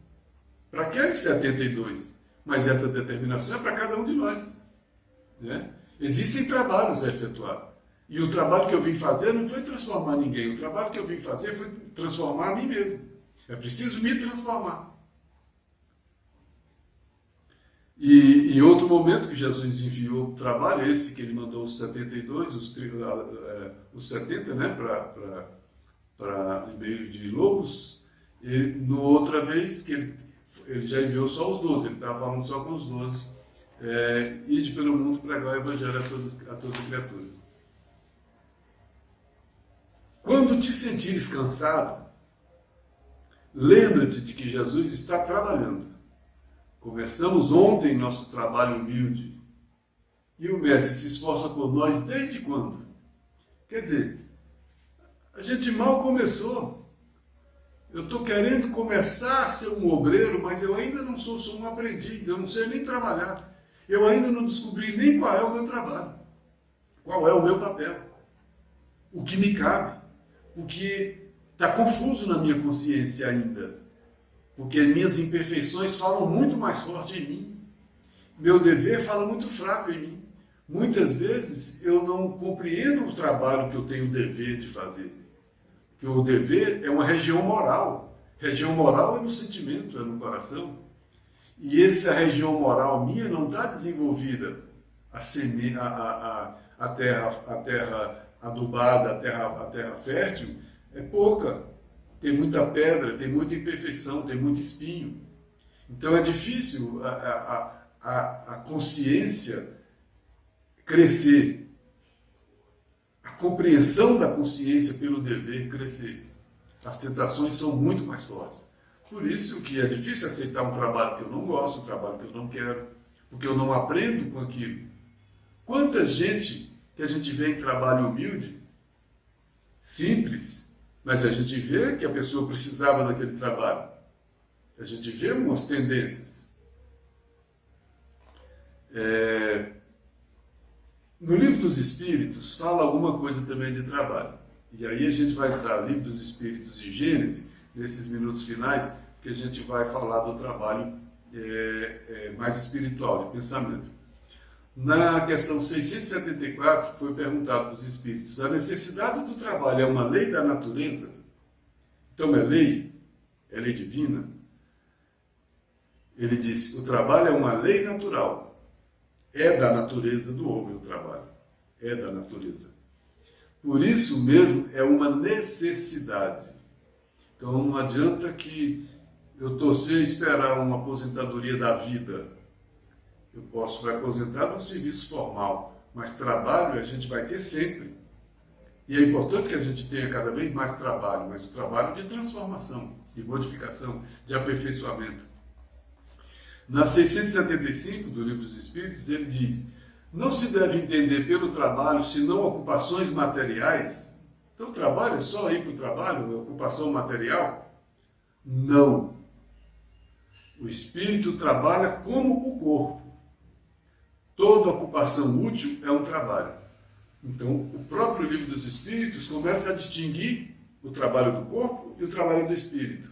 Para aqueles 72. Mas essa determinação é para cada um de nós. Existem trabalhos a efetuar. E o trabalho que eu vim fazer não foi transformar ninguém. O trabalho que eu vim fazer foi transformar a mim mesmo. É preciso me transformar. E em outro momento que Jesus enviou o trabalho, esse que ele mandou os 72, os 70, né, para em meio de lobos, e no outra vez que ele já enviou só os 12, ele estava falando só com os 12, ide pelo mundo pregar o evangelho a toda criatura. Quando te sentires cansado, lembra-te de que Jesus está trabalhando. Começamos ontem nosso trabalho humilde e o Mestre se esforça por nós desde quando? Quer dizer, a gente mal começou. Eu estou querendo começar a ser um obreiro, mas eu ainda não sou um aprendiz, eu não sei nem trabalhar. Eu ainda não descobri nem qual é o meu trabalho, qual é o meu papel, o que me cabe, porque está confuso na minha consciência ainda, porque as minhas imperfeições falam muito mais forte em mim, meu dever fala muito fraco em mim. Muitas vezes eu não compreendo o trabalho que eu tenho o dever de fazer, porque o dever é uma região moral é no sentimento, é no coração, e essa região moral minha não está desenvolvida, a terra adubada, a terra fértil, é pouca. Tem muita pedra, tem muita imperfeição, tem muito espinho. Então é difícil a consciência crescer. A compreensão da consciência pelo dever crescer. As tentações são muito mais fortes. Por isso que é difícil aceitar um trabalho que eu não gosto, um trabalho que eu não quero, porque eu não aprendo com aquilo. Quanta gente que a gente vê em trabalho humilde, simples, mas a gente vê que a pessoa precisava daquele trabalho. A gente vê umas tendências. No Livro dos Espíritos fala alguma coisa também de trabalho. E aí a gente vai entrar no Livro dos Espíritos de Gênesis, nesses minutos finais, que a gente vai falar do trabalho mais espiritual, de pensamento. Na questão 674, foi perguntado para os espíritos: a necessidade do trabalho é uma lei da natureza? Então é lei divina? Ele disse: o trabalho é uma lei natural. É da natureza do homem o trabalho. É da natureza. Por isso mesmo é uma necessidade. Então não adianta que eu torcer e esperar uma aposentadoria da vida. Eu posso me aposentar num serviço formal, mas trabalho a gente vai ter sempre. E é importante que a gente tenha cada vez mais trabalho, mas o trabalho de transformação, de modificação, de aperfeiçoamento. Na 675 do Livro dos Espíritos, ele diz: não se deve entender pelo trabalho senão ocupações materiais. Então o trabalho é só ir para o trabalho, ocupação material? Não. O espírito trabalha como o corpo. Toda ocupação útil é um trabalho. Então, o próprio Livro dos Espíritos começa a distinguir o trabalho do corpo e o trabalho do espírito.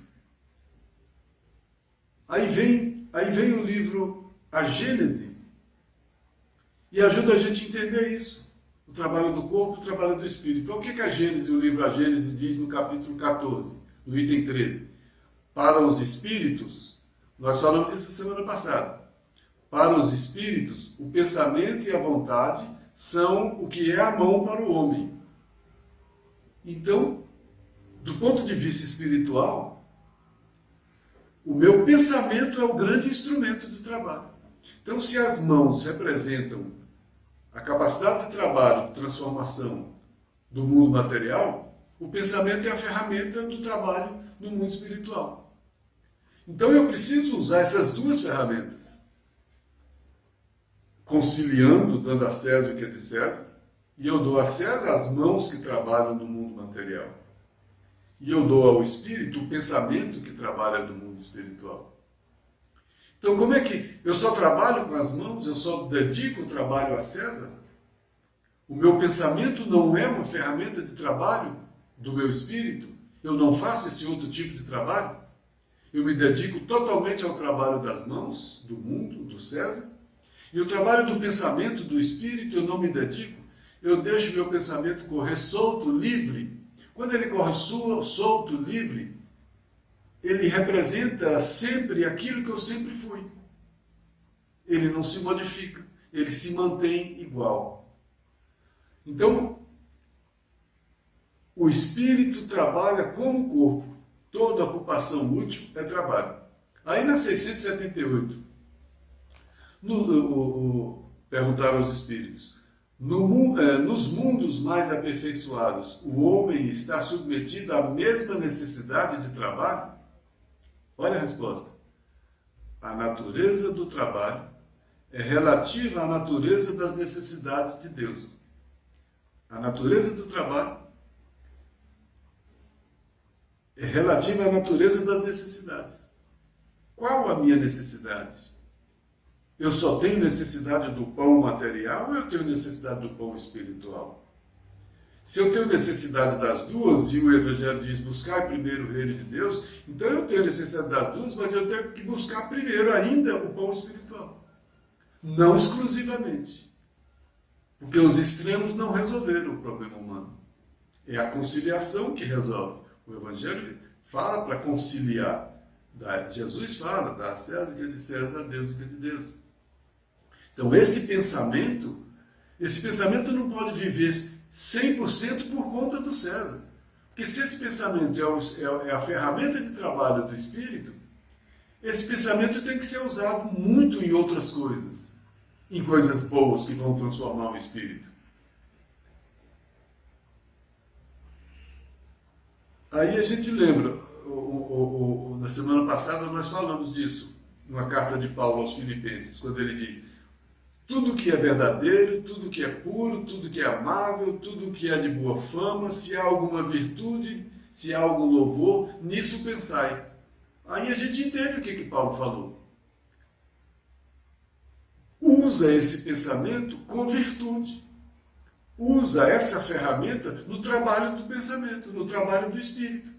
Aí vem o livro A Gênese e ajuda a gente a entender isso. O trabalho do corpo e o trabalho do espírito. Então, o que a Gênese, o livro A Gênese, diz no capítulo 14, no item 13? Para os espíritos, nós falamos disso semana passada. Para os espíritos, o pensamento e a vontade são o que é a mão para o homem. Então, do ponto de vista espiritual, o meu pensamento é o grande instrumento do trabalho. Então, se as mãos representam a capacidade de trabalho, de transformação do mundo material, o pensamento é a ferramenta do trabalho no mundo espiritual. Então, eu preciso usar essas duas ferramentas. Conciliando, dando a César o que é de César, e eu dou a César as mãos que trabalham no mundo material. E eu dou ao espírito o pensamento que trabalha no mundo espiritual. Então, como é que eu só trabalho com as mãos, eu só dedico o trabalho a César? O meu pensamento não é uma ferramenta de trabalho do meu espírito? Eu não faço esse outro tipo de trabalho? Eu me dedico totalmente ao trabalho das mãos, do mundo, do César? E o trabalho do pensamento, do espírito, eu não me dedico. Eu deixo meu pensamento correr solto, livre. Quando ele corre solto, livre, ele representa sempre aquilo que eu sempre fui. ele não se modifica, ele se mantém igual. Então, o espírito trabalha como o corpo. Toda ocupação útil é trabalho. Aí na 678, perguntaram aos espíritos, nos mundos mais aperfeiçoados, o homem está submetido à mesma necessidade de trabalho? Olha a resposta. A natureza do trabalho é relativa à natureza das necessidades de Deus. A natureza do trabalho é relativa à natureza das necessidades. Qual a minha necessidade? Eu só tenho necessidade do pão material ou eu tenho necessidade do pão espiritual? Se eu tenho necessidade das duas, e o Evangelho diz, buscar primeiro o reino de Deus, então eu tenho necessidade das duas, mas eu tenho que buscar primeiro ainda o pão espiritual. Não exclusivamente. Porque os extremos não resolveram o problema humano. É a conciliação que resolve. O Evangelho fala para conciliar. Jesus fala, dá a César o que é de César, a Deus o que é de Deus. Então esse pensamento não pode viver 100% por conta do César. Porque se esse pensamento é a ferramenta de trabalho do Espírito, esse pensamento tem que ser usado muito em outras coisas, em coisas boas que vão transformar o Espírito. Aí a gente lembra, na semana passada nós falamos disso, numa carta de Paulo aos Filipenses, quando ele diz: tudo que é verdadeiro, tudo que é puro, tudo que é amável, tudo que é de boa fama, se há alguma virtude, se há algum louvor, nisso pensai. Aí a gente entende o que Paulo falou. Usa esse pensamento com virtude. Usa essa ferramenta no trabalho do pensamento, no trabalho do espírito.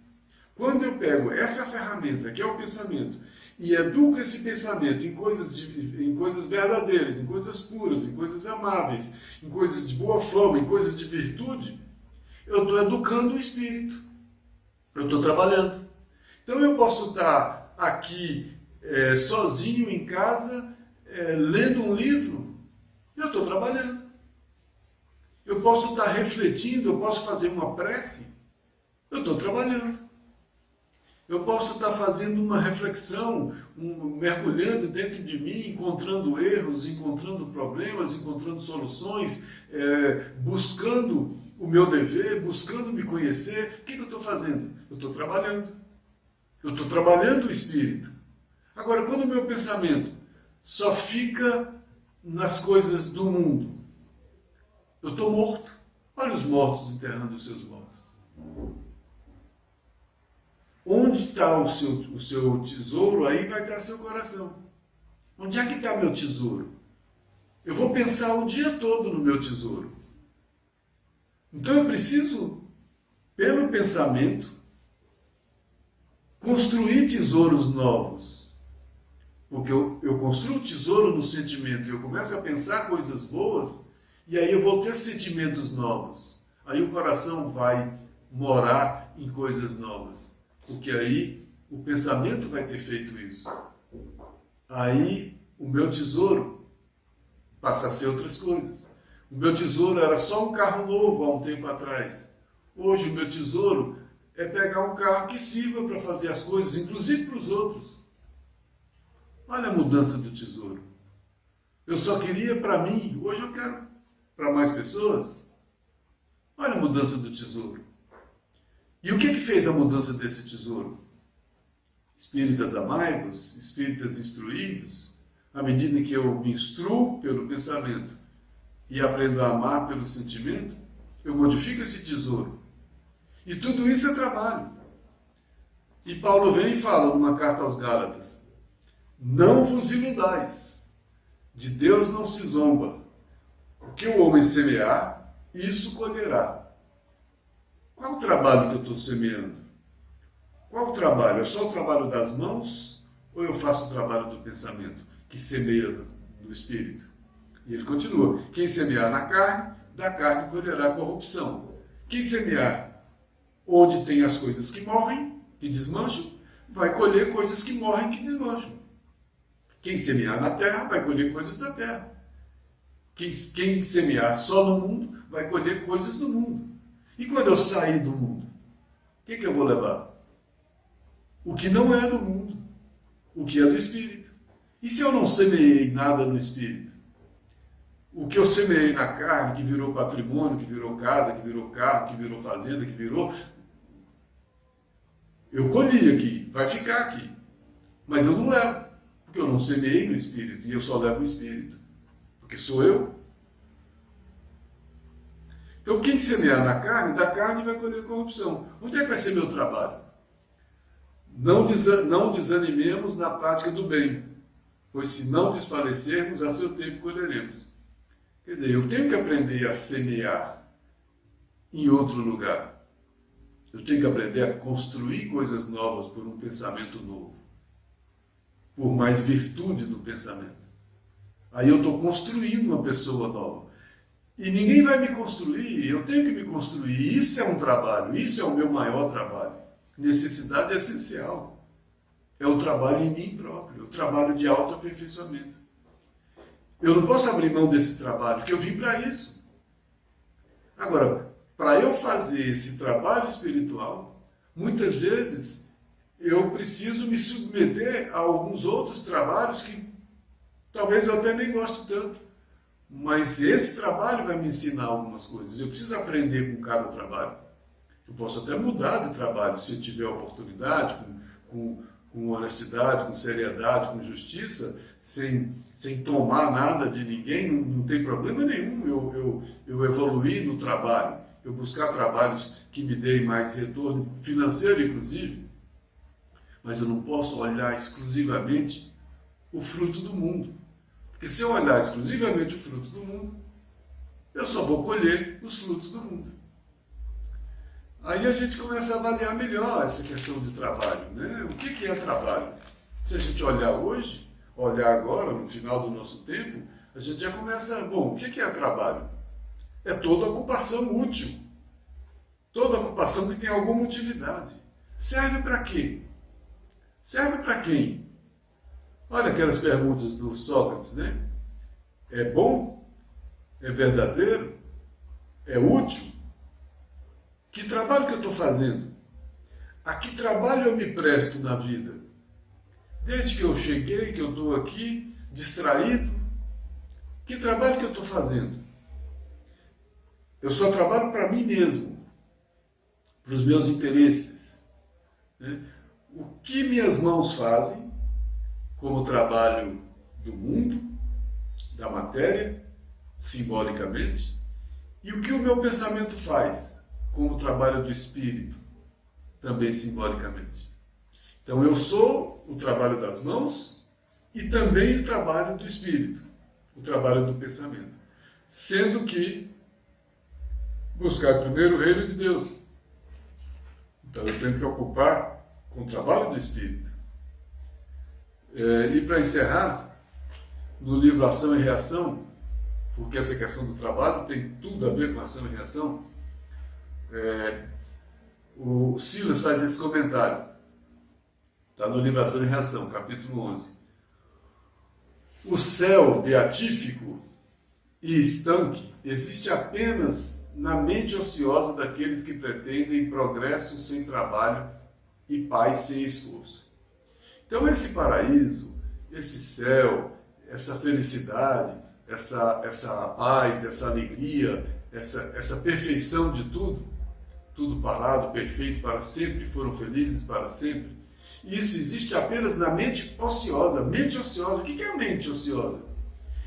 Quando eu pego essa ferramenta, que é o pensamento, e educo esse pensamento em coisas verdadeiras, em coisas puras, em coisas amáveis, em coisas de boa fama, em coisas de virtude, eu estou educando o espírito. Eu estou trabalhando. Então eu posso estar aqui sozinho em casa, lendo um livro, eu estou trabalhando. Eu posso estar refletindo, eu posso fazer uma prece, eu estou trabalhando. Eu posso estar fazendo uma reflexão, mergulhando dentro de mim, encontrando erros, encontrando problemas, encontrando soluções, buscando o meu dever, buscando me conhecer. O que eu estou fazendo? Eu estou trabalhando. Eu estou trabalhando o espírito. Agora, quando o meu pensamento só fica nas coisas do mundo, eu estou morto. Olha os mortos enterrando os seus mortos. Onde está o seu tesouro, aí vai estar seu coração. Onde é que está meu tesouro? Eu vou pensar o dia todo no meu tesouro. Então eu preciso, pelo pensamento, construir tesouros novos. Porque eu construo tesouro no sentimento e eu começo a pensar coisas boas, e aí eu vou ter sentimentos novos. Aí o coração vai morar em coisas novas. Porque aí o pensamento vai ter feito isso. Aí o meu tesouro passa a ser outras coisas. O meu tesouro era só um carro novo há um tempo atrás. Hoje o meu tesouro é pegar um carro que sirva para fazer as coisas, inclusive para os outros. Olha a mudança do tesouro. Eu só queria para mim, hoje eu quero para mais pessoas. Olha a mudança do tesouro. E o que fez a mudança desse tesouro? Espíritas amáigos, espíritas instruídos, à medida que eu me instruo pelo pensamento e aprendo a amar pelo sentimento, eu modifico esse tesouro. E tudo isso é trabalho. E Paulo vem e fala numa carta aos Gálatas: não vos iludais, de Deus não se zomba. O que o homem semear, isso colherá. Qual o trabalho que eu estou semeando? Qual o trabalho? É só o trabalho das mãos ou eu faço o trabalho do pensamento, que semeia do espírito? E ele continua: quem semear na carne, da carne colherá corrupção. Quem semear onde tem as coisas que morrem, que desmancham, vai colher coisas que morrem, que desmancham. Quem semear na terra vai colher coisas da terra. Quem semear só no mundo vai colher coisas do mundo. E quando eu sair do mundo, o que eu vou levar? O que não é do mundo, o que é do Espírito. E se eu não semeei nada no Espírito? O que eu semeei na carne, que virou patrimônio, que virou casa, que virou carro, que virou fazenda, que virou... Eu colhi aqui, vai ficar aqui. Mas eu não levo, porque eu não semeei no Espírito, e eu só levo o Espírito. Porque sou eu. Então quem semear na carne, da carne vai colher corrupção. Onde é que vai ser meu trabalho? Não desanimemos na prática do bem, pois se não desfalecermos, a seu tempo colheremos. Quer dizer, eu tenho que aprender a semear em outro lugar. Eu tenho que aprender a construir coisas novas por um pensamento novo, por mais virtude no pensamento. Aí eu estou construindo uma pessoa nova. E ninguém vai me construir, eu tenho que me construir. Isso é um trabalho, isso é o meu maior trabalho. Necessidade é essencial. É o trabalho em mim próprio, o trabalho de autoaperfeiçoamento. Eu não posso abrir mão desse trabalho, porque eu vim para isso. Agora, para eu fazer esse trabalho espiritual, muitas vezes eu preciso me submeter a alguns outros trabalhos que talvez eu até nem goste tanto. Mas esse trabalho vai me ensinar algumas coisas. Eu preciso aprender com cada trabalho. Eu posso até mudar de trabalho se eu tiver oportunidade, com honestidade, com seriedade, com justiça, sem tomar nada de ninguém, não tem problema nenhum eu evoluir no trabalho, eu buscar trabalhos que me deem mais retorno financeiro, inclusive. Mas eu não posso olhar exclusivamente o fruto do mundo. Porque se eu olhar exclusivamente o fruto do mundo, eu só vou colher os frutos do mundo. Aí a gente começa a avaliar melhor essa questão de trabalho, né? O que é trabalho? Se a gente olhar hoje, olhar agora, no final do nosso tempo, a gente já começa, bom, o que é trabalho? É toda ocupação útil. Toda ocupação que tem alguma utilidade. Serve para quê? Serve para quem? Olha aquelas perguntas do Sócrates, né? É bom? É verdadeiro? É útil? Que trabalho que eu estou fazendo? A que trabalho eu me presto na vida? Desde que eu cheguei, que eu estou aqui, distraído, que trabalho que eu estou fazendo? Eu só trabalho para mim mesmo, para os meus interesses, né? O que minhas mãos fazem, como trabalho do mundo, da matéria, simbolicamente, e o que o meu pensamento faz, como trabalho do espírito, também simbolicamente. Então eu sou o trabalho das mãos e também o trabalho do espírito, o trabalho do pensamento. Sendo que buscar primeiro o reino de Deus. Então eu tenho que ocupar com o trabalho do espírito. E para encerrar, no livro Ação e Reação, porque essa questão do trabalho tem tudo a ver com ação e reação, o Silas faz esse comentário. Está no livro Ação e Reação, capítulo 11. O céu beatífico e estanque existe apenas na mente ociosa daqueles que pretendem progresso sem trabalho e paz sem esforço. Então esse paraíso, esse céu, essa felicidade, essa paz, essa alegria, essa perfeição de tudo parado, perfeito para sempre, foram felizes para sempre, isso existe apenas na mente ociosa. Mente ociosa, o que é a mente ociosa?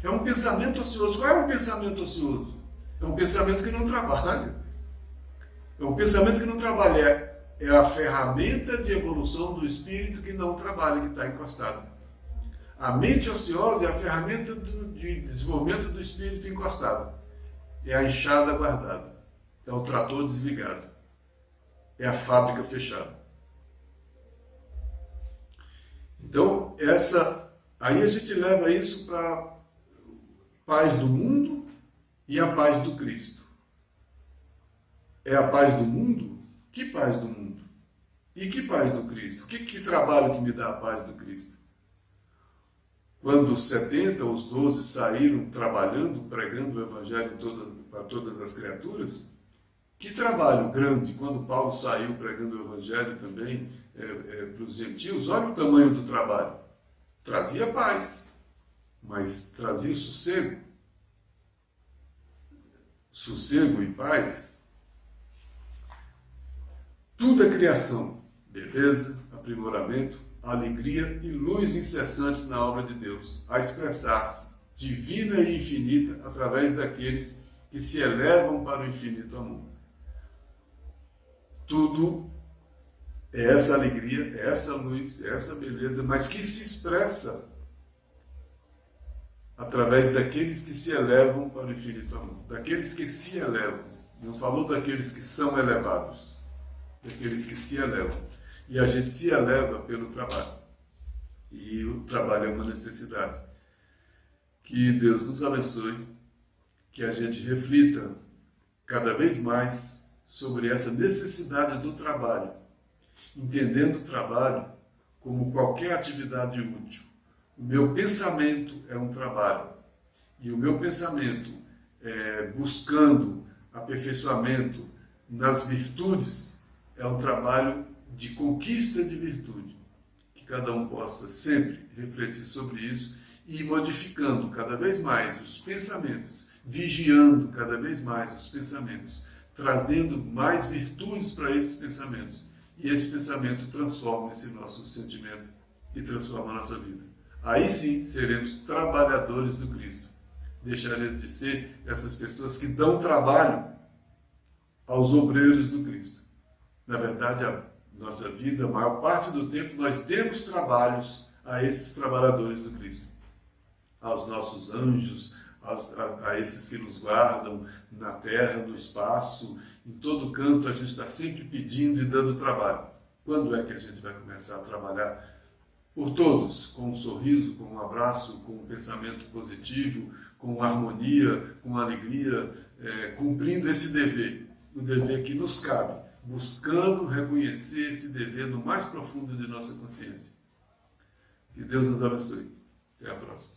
É um pensamento ocioso. Qual é um pensamento ocioso? É um pensamento que não trabalha. É um pensamento que não trabalha. É a ferramenta de evolução do espírito que não trabalha, que está encostado. A mente ociosa é a ferramenta de desenvolvimento do espírito encostado. É a enxada guardada. É o trator desligado. É a fábrica fechada. Então, aí a gente leva isso para a paz do mundo e a paz do Cristo. É a paz do mundo? Que paz do mundo? E que paz do Cristo? Que trabalho que me dá a paz do Cristo? Quando os 70, os 12 saíram trabalhando, pregando o Evangelho para todas as criaturas, que trabalho grande, quando Paulo saiu pregando o Evangelho também para os gentios, olha o tamanho do trabalho. Trazia paz, mas trazia sossego. Sossego e paz. Tudo é criação, beleza, aprimoramento, alegria e luz incessantes na obra de Deus, a expressar-se divina e infinita através daqueles que se elevam para o infinito amor. Tudo é essa alegria, é essa luz, é essa beleza, mas que se expressa através daqueles que se elevam para o infinito amor. Daqueles que se elevam. Não falou daqueles que são elevados. Daqueles que se elevam. E a gente se eleva pelo trabalho. E o trabalho é uma necessidade. Que Deus nos abençoe, que a gente reflita cada vez mais sobre essa necessidade do trabalho, entendendo o trabalho como qualquer atividade útil. O meu pensamento é um trabalho, e o meu pensamento buscando aperfeiçoamento nas virtudes é um trabalho de conquista de virtude. Que cada um possa sempre refletir sobre isso e ir modificando cada vez mais os pensamentos, vigiando cada vez mais os pensamentos, trazendo mais virtudes para esses pensamentos. E esse pensamento transforma esse nosso sentimento e transforma a nossa vida. Aí sim seremos trabalhadores do Cristo. Deixaremos de ser essas pessoas que dão trabalho aos obreiros do Cristo. Na verdade, a nossa vida, a maior parte do tempo, nós demos trabalhos a esses trabalhadores do Cristo. Aos nossos anjos, a esses que nos guardam na terra, no espaço, em todo canto a gente está sempre pedindo e dando trabalho. Quando é que a gente vai começar a trabalhar por todos, com um sorriso, com um abraço, com um pensamento positivo, com harmonia, com alegria, cumprindo esse dever, o dever que nos cabe, buscando reconhecer esse dever no mais profundo de nossa consciência. Que Deus nos abençoe. Até a próxima.